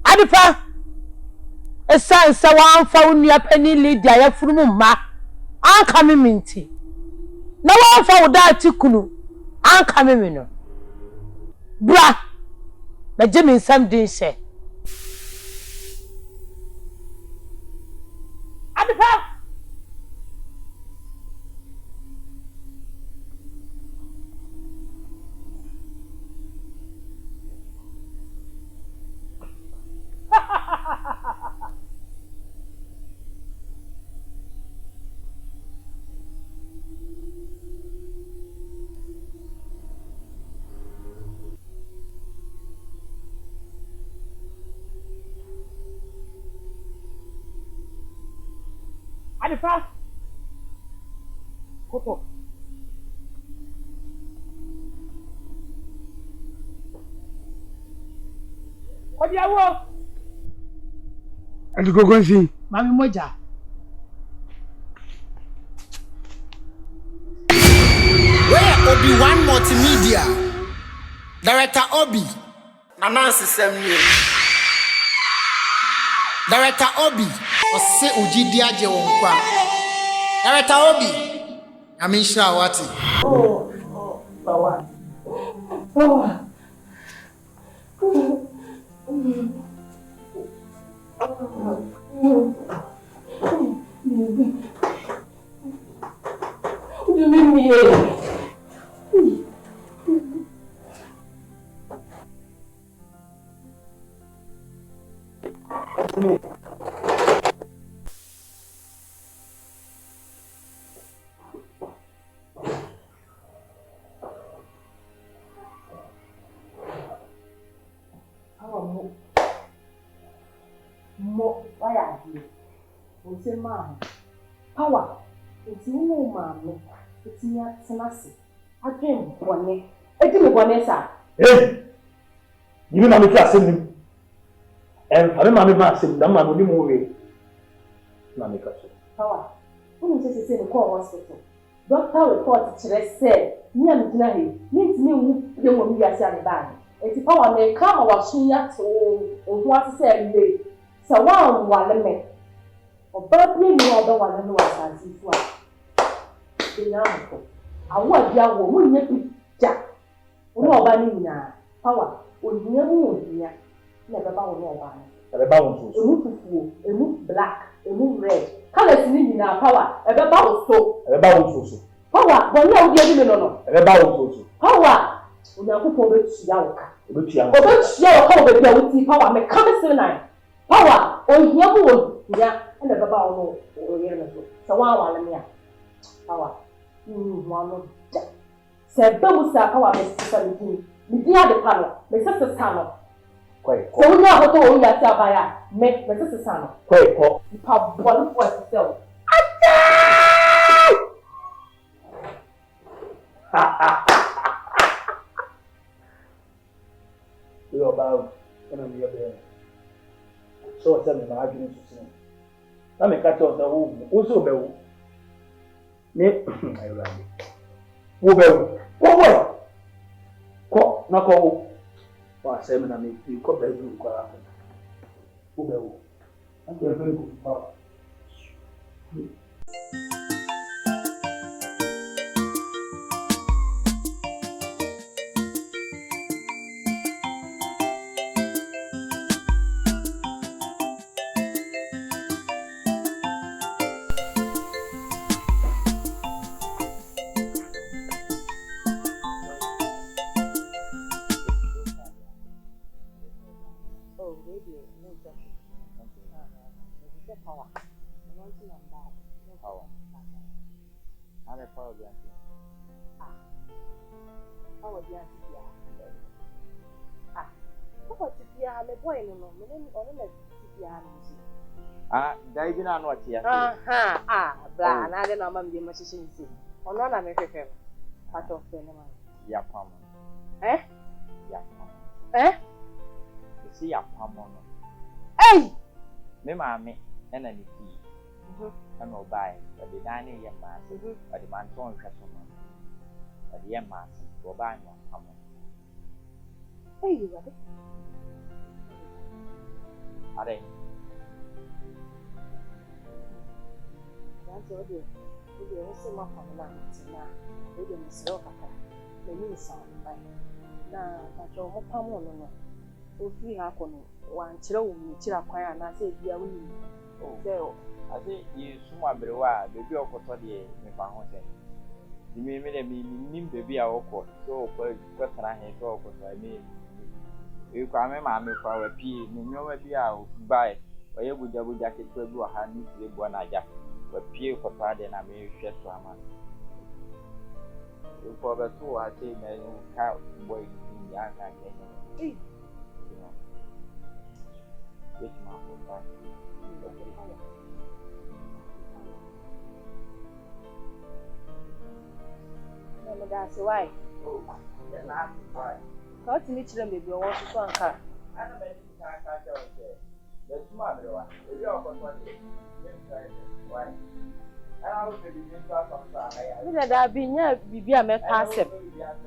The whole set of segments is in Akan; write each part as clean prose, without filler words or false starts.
Adifa esansa wanfa unua pani Lydia ya furumu ma anka me minti na wanfa woda atikunu anka me no bra na jemi nsam din hye Adifa Adifa Koto Odiawo Adigogonsi Mami moja Where Obi-Wan Multimedia Director Obi Nancy Samuel Director Obi Ose Ujidi aje wonkwa Director Obi Amisha wati Bawa Mo waya here. O se ma. Power. Eti no ma me. Eti ya tenase. Adwen bone. Eti me bone sa. Yimi ma me ti asem nim. Ame ma me ma asem na ma no ni mo we. Na me ka so. Power. Unu se no call hospital. Doctor report kire say, me am gina he. Me ntimi wu ye wo mi wiase ane ba. Eti power me ka ma wa sun ya to ohu asese nle. Sa wa wale me. Oba bi ni oba wale no wasansi fu a. Enyamko. Awo bia wo mu nya bi ja. Wo oba ni nyina. Power. Onya mu onya. Na beba wo no oba ni. Beba wo so. Emu fufuo, emu black, emu red. Colors ni nyina power. Beba wo so. Beba wo so. Power. Bo nya wo di mi no. Beba wo so. Power. Onyankopon be tua wo ka. Obetua wo ka obebi a wuti power me come say nine. Power ohia mu wo nya na baba wo no oyere no so. So wa wale me a. Power. Wa no da. Se ba mu sa power me sisa me din. Me din ade pa no. Me sisa sa no. Kwai ko. So wonya hoto wo ya ti abaya. Me sisa sa no. Kwai ko. Pa bolu for sisa. We are about we are there. So tell me my argument to see. Na me catch us wo so be wo. Me ayo la. Wo be wo. Ko na ko wo. Wa say me na me ko be du ko ara. Wo be wo. I'm very good. Power. Power. I'm a power behind you. Power behind you. Power to be a boy no. Me on There you know what here. Blah, and I don't know mamma be much in see. On one I make a part of cinema. Yeah, palm. Eh? Yeah, Eh? You see a palm. Hey! Me mammy and any fee. And no buy, but the dining young man, but the man torn customer. But the young man will buy one palm. Hey, what? Are they? That's all you. You also my family now. We don't sell kaka. The new sound by. Na but your home no. O free ha kono. Wan chira wo mi chira kwan na say bia wo ni. Oh. I say you suma brewa baby okoto de me fa ho say. Di me nim baby a okọ so ko tara he so okoto me. E kwa me ma me kwa wa pie me nyowa bi a bai. Oye buja ke twa bi wa ha ni tire bo na aja. Wa pie ko ta de na me hwe so ama. E ko ba to a say me ka boy ni ya ka ke. Hey. Which ma ko ta. No, that's why. Oh, yeah, that's why. How to meet them baby or to one car. I don't know if I can't tell you. That's my one. If you're on one day, why? I don't think you can That be near Bibia met pass him.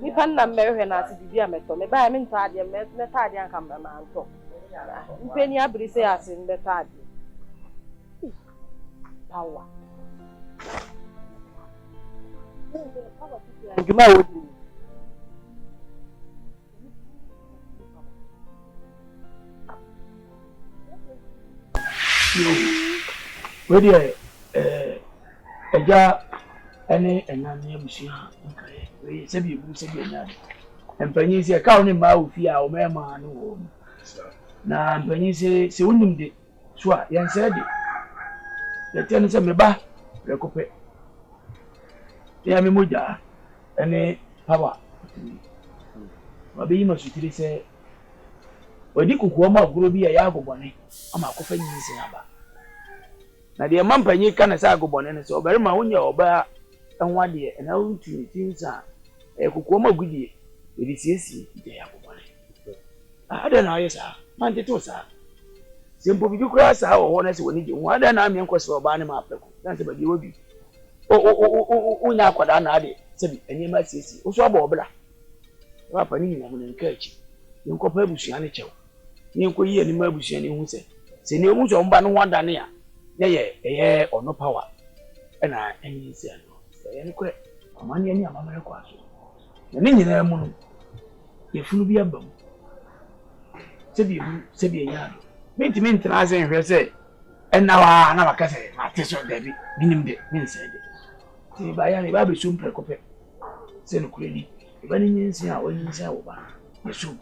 We can not marry her as Bibia met me by me tidy and met tidy and come man. Penny Abri say us in the tidy. Power. You may would do. Where the any and none busia okay we say you say na empanyi say ka oni ma ofi a o mema no wo na empanyi say unim de so a yen say de le tell say me ba rekope ya me moja any power ma be yima sutiri say wadi kukuwa ma guro bi ya agobone ama akofa nyi say aba na de mampanyi kana say agobone ne say obere ma wonya oba enwa de na wuntu tinsa kukuwa ma gudie edi siesie de agobone ada na ayesa man tete osa sempo bi kura sa wo na say woni je wo ada na amien kwese oba ne ma apeko na say ba de wobi o nya akwada na ade sebi enyema siesie o so aba obla wa pani ni na mo nka achi nkopa abusua ne chew nko yi ani ma abusua ne hu se ne mu so mba no wanda ne ya ye ono power na enyi se no ye ne kure amani ani amamare kwa so ne nyina mu no ye funu bi abam sebi enya do mentimi ntra se nhwe se enna wa na maka se ma te so dabi binim de min se de ti ba ya ne ba be sum prekope se no kure ni ba ni nyinsi a wani nyinsi a wo ba yesu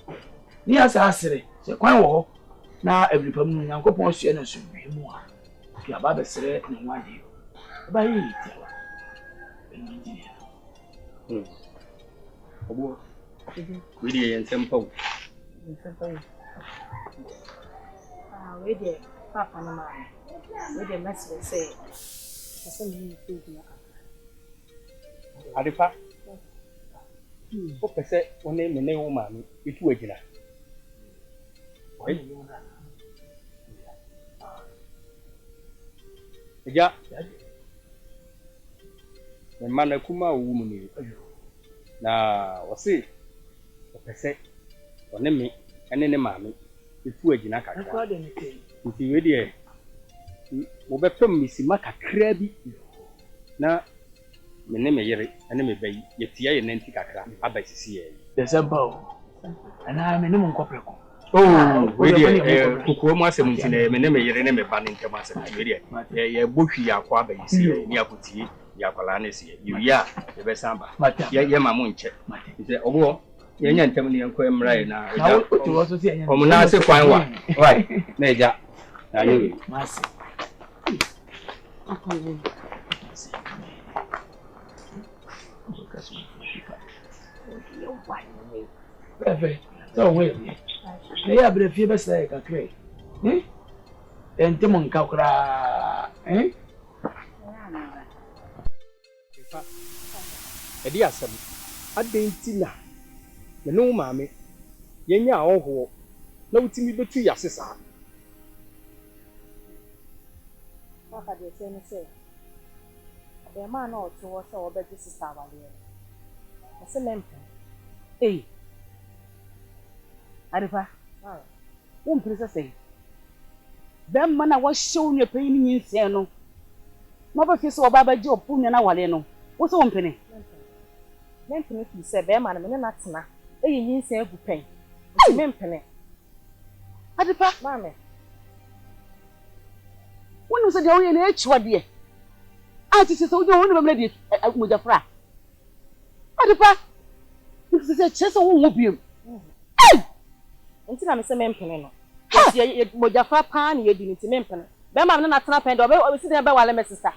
ni asa asere se kwan wo na ebripam no Nyankopon so na so bi mu a ki aba be sere na wade ba yi ti wa obo we dey yen paw We dey papa na ma. We dey message say asa mi fi na. Adifa o pese one me ne wo ma mi itu agina ja me mana kuma wo mu ni na o se o pese one me ene ne ma mi itu agina kakra nti we de wo be pem misima kakra bi na me ne me yere ene me bayi yetia ye nanti kakra aba sisi ye December ana me ne mo nkopeko we de kukuo mu asem nti na me ne me yere ne me ba ne ntem asem we de ye bohwi akwa aba sisi ye ni akotie ya kwala ne sie ye ya ye be samba ye ma mo nche nti obo ye nya ntem ne enko emra ye na eja omo na se kwan wa wai na eja na ye mase Perfect. So wait. Na ya bre fie besa ka kre. Ente mon ka kra. Edi asem. Adenti na. Me no maame. Yenya ahoho. Na utimi betu yasesa. Papa dey say the man or to was or better sister wale. Ase lempe. Adepa. Wo mpere sɛ bɛn ma na wɔhyɛw ne panyin ni nsia no ma ba fi so ɔba ba gye ɔpo nua na wale no wo sɛ wo mpene Mempene fi sɛ bɛrima no me ne na tena eyi nyinsa agu pɛn nti mempene Adepa maame wonu sɛ deɛ woyɛ na akyiwadeɛ a titi sɛ wode wonu bɛmɛ de mogyafra Adepa nti sɛ kyerɛ sɛ wo wo biem nti na me sɛ mempene no nti mogyafra paa ne yɛdi nti mempene bɛrima no na tena pɛn de ɔbɛsi dɛ bɛwale me sista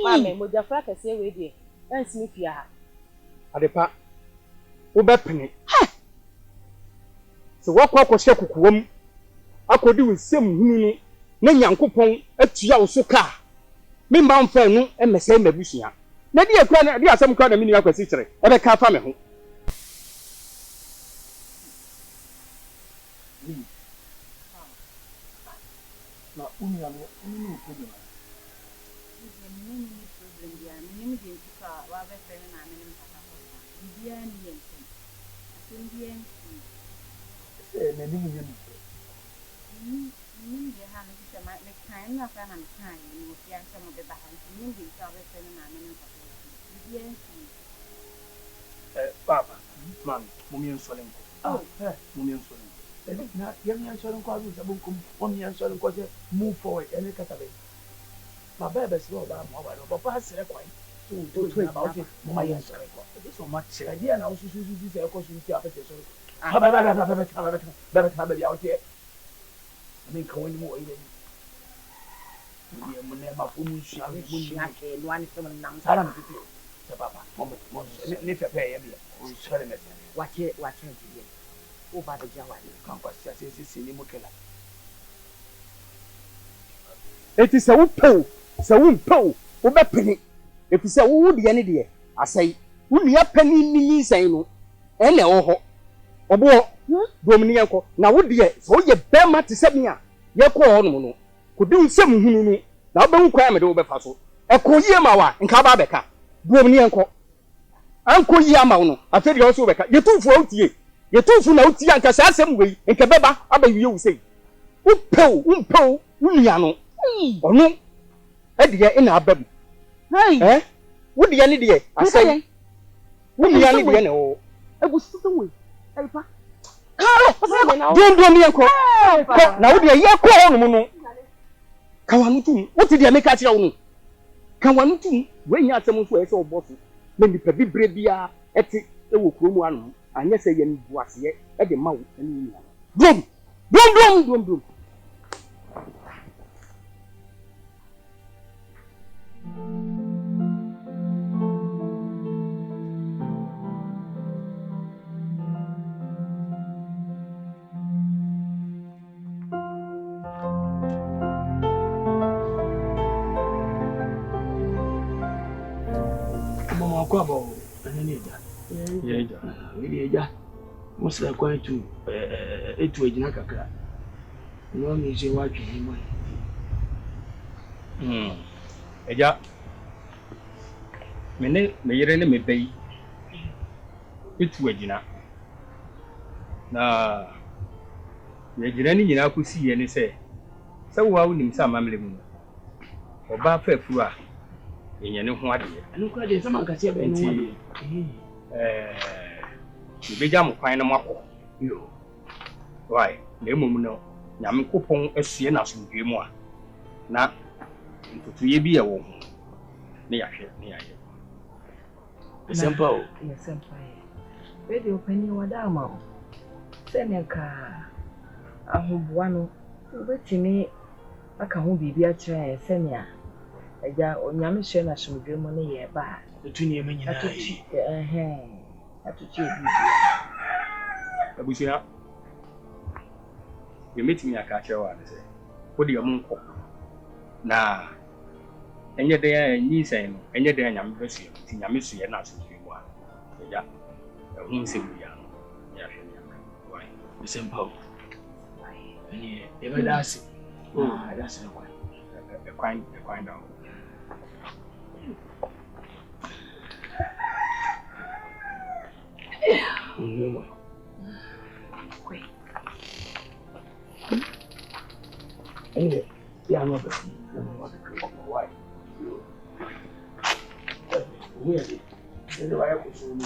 maame mogyafra kɛseɛ wei deɛ ɛnsi me fie ha Adepa wo bɛpene sɛ wɔkɔ akɔhyɛ kokoam akɔdi wo nsɛm hunu no na Nyankopɔn atua wo so ka memba mfa no ɛmɛsɛ mabusua na di akura na di asɛm kura na mini akwasi kyerɛ ɛbɛka afa me ho na unya no unu ko de na ni mu nyame papa mami mumi ensolenko mumi ensolenko na yemi ensolenko azu sabunkum mumi ensolenko je move forward ene katabe ma bebe si oba mo ba no papa sere kwai to na ba o mo ma ensolenko so ma sere dia na osusu se ko su ti apete so bebe ya o je mi kan woni mo ile ni mo ne ma fu mu shi a mu ni ke no ani sɛ mo nam sara mi tete se papa mo ni fe pe ye bi o sere me wache ntiye wo ba de jawa ni kan kwa si ni mo kela eti sɛ wo mpɛw wo bɛpene efi sɛ wo de ne de asɛe wo nua pani ni nyinsɛn no ɛna ɛwɔ hɔ ɔbo domini yɛnkɔ na wo de sɛ wo yɛ bɛma te sɛ me a yɛkɔ hɔ no kodi nsɛm hunu no na wo bɛhu kwan a mede wo bɛfa so ɛkɔ yie ma wa nka ba bɛka domini yɛnkɔ anko yie ama wo no afei deɛ wo so bɛka yɛtumfo a wotie yɛtumfo na wotie anka saa asɛm wei nka bɛba aba wie wo sei wo mpɛw wo nua no ɔno ɛdeɛ ina aba bi wo deɛ ne deɛ asɛe wo nua ne deɛ ne wɔ egusi so we Adepa dom yɛnkɔ na wo deɛ yɛkɔ hɔ no no ka wano tum wote deɛ meka kyerɛ wo no ka wano tum woanya asɛm nso a ɛsɛ ɔbɔ so na nipa bibrɛ biara ɛte ɛwɔ kurom ano anyɛ sɛ yɛ nbuaseɛ ɛde ma wo ɛne nua dom kwa bo ene eja musla kwa tu etu ejina kakra no mi je wa twi mo eja me yere ne me bai etu ejina na ye jina ni nyina ko si ye ne sɛ wo a wonim sɛ amamle mu oba fa afuru a yenye ne ho ade anu kwa de sama nkase be no beja mo kwan na makɔ yo why na emom no nyame kopon asie na asomdwe mu a na ntutuye bi yɛ wɔ ho ne yahwɛ ne yayɛ sempa o sempa we de opani wada ma o sɛ ne ka ahoboa no wobɛtumi aka ho biribi akyerɛ sɛ ne a Eja onyame hye na asomdwe mu ne yɛ ba etu ne me nyina atuchi ebi abusua yemetimi aka kyerɛ wa ne sɛ wode yɛ mo nkɔ na enye de nyi sɛn no enye de nyame bɛsua ti nyame sua na asomdwe mu a eja ɛho nsɛm ya no ya hwɛ nyame why sempa o ani e be dasi dasi no kwan down Yeah, I'm not why. Really? You know, I have to show you.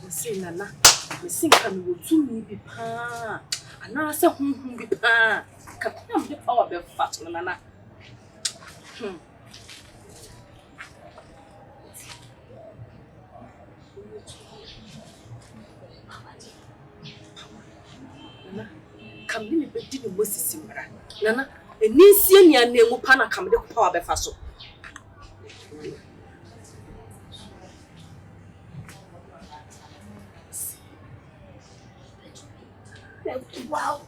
Say Nana, me sing can go to me be pa. And now I say be pa. Come the power be fat Nana. Nana, come me be di no simra. Nana, eni sie nia na emu pa na come the power be fa so. Wow.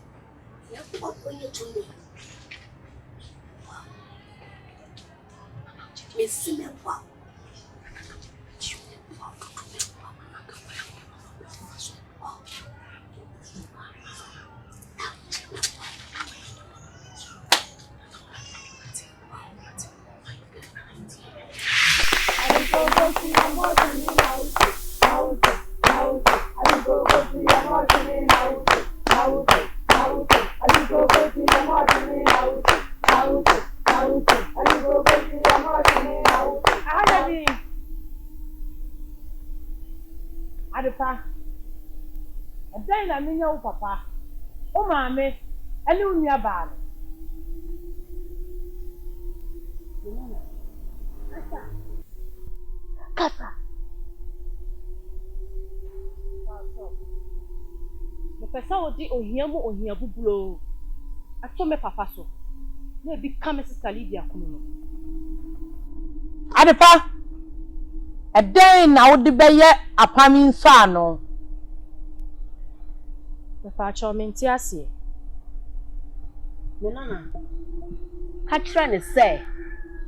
What are you doing? Miss me, wow. Adepa. Adan na menya wo papa. O maame, ene wo nua baa no. Kasa. Mo pesa odi ohia mu ohia bubulo. Ato me papa so. Na bi ka me sister Lydia kunu no. Adepa. Adan na wo de beye apami nso ano. Me fa cho menti ase. Me nana. Ka kira ne se.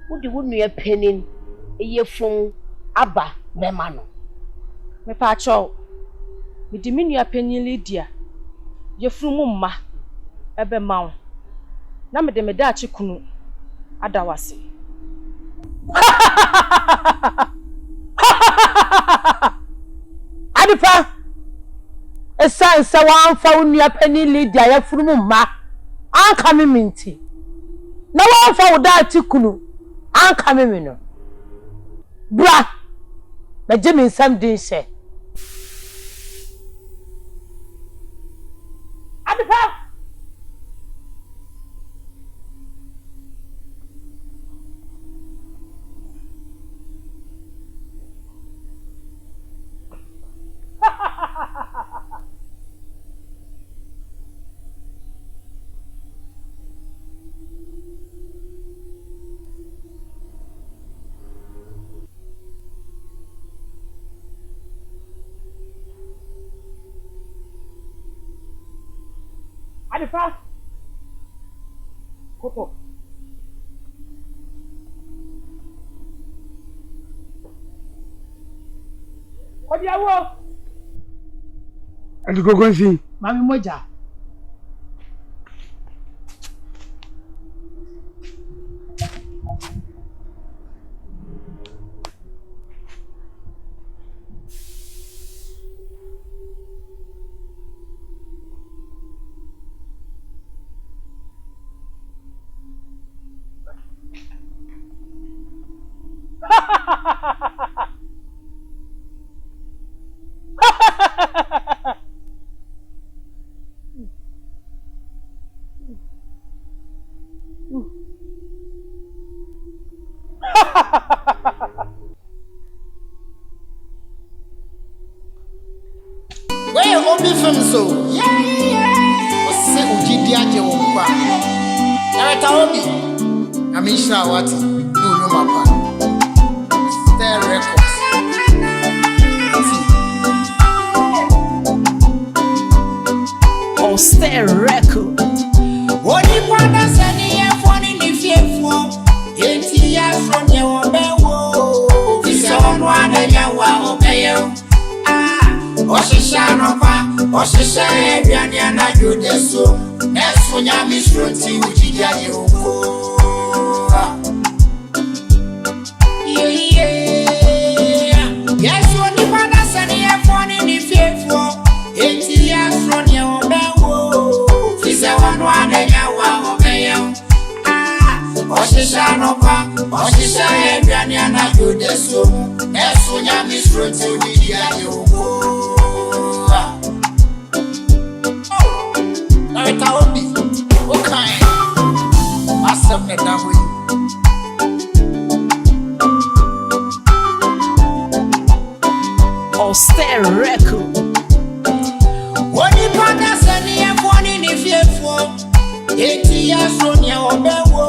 Wo de wo nua panin eyefun aba bema no. Me fa cho. Me di me nua panin Lydia. Yefun mu mma ebe ma wo. Na me de me da achi kunu adawase. Adepa. Esa wan fa unua pani Lydia ya furu mma anka me minti na wan fa uda atikunu anka me no bra na je min sam din hye Adepa. Adepa. Koto. Odiawo. And go see. Mami moja. Where Obi from so? Ose ujidi aje wonkwa. Nareta Obi. Amisha wati. No no mapa. Stay records. On stay record. Odi kwanda sani ya foni ni fiefo. Enti ya from ya wobewo. Fiso no adanya wa obeyo. Oshishanopa, Oshisha Ebiani and I do the so. Nesunya Misronti, which is Yoko. Yes, what the father said, you're funny in the faithful. 8 years from your own. She's a one and a one. Oshishanopa, Oshisha Ebiani and I do the so. Nesunya Misronti, which is Yoko. Okay. Awesome, that way. Austere record. What you put us any one in the fearful? 8 years from your bewo.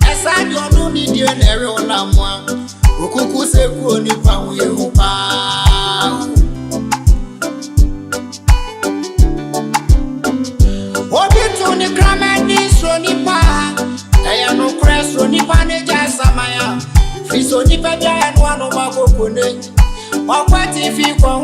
As I don't know, need you never on a one. Ukuku se kuni pa we pa. Tony Grammy Sony Pa, I am no crest Sony Paneja Samaya, Free Sony Pega and one of my coconut. Or what if you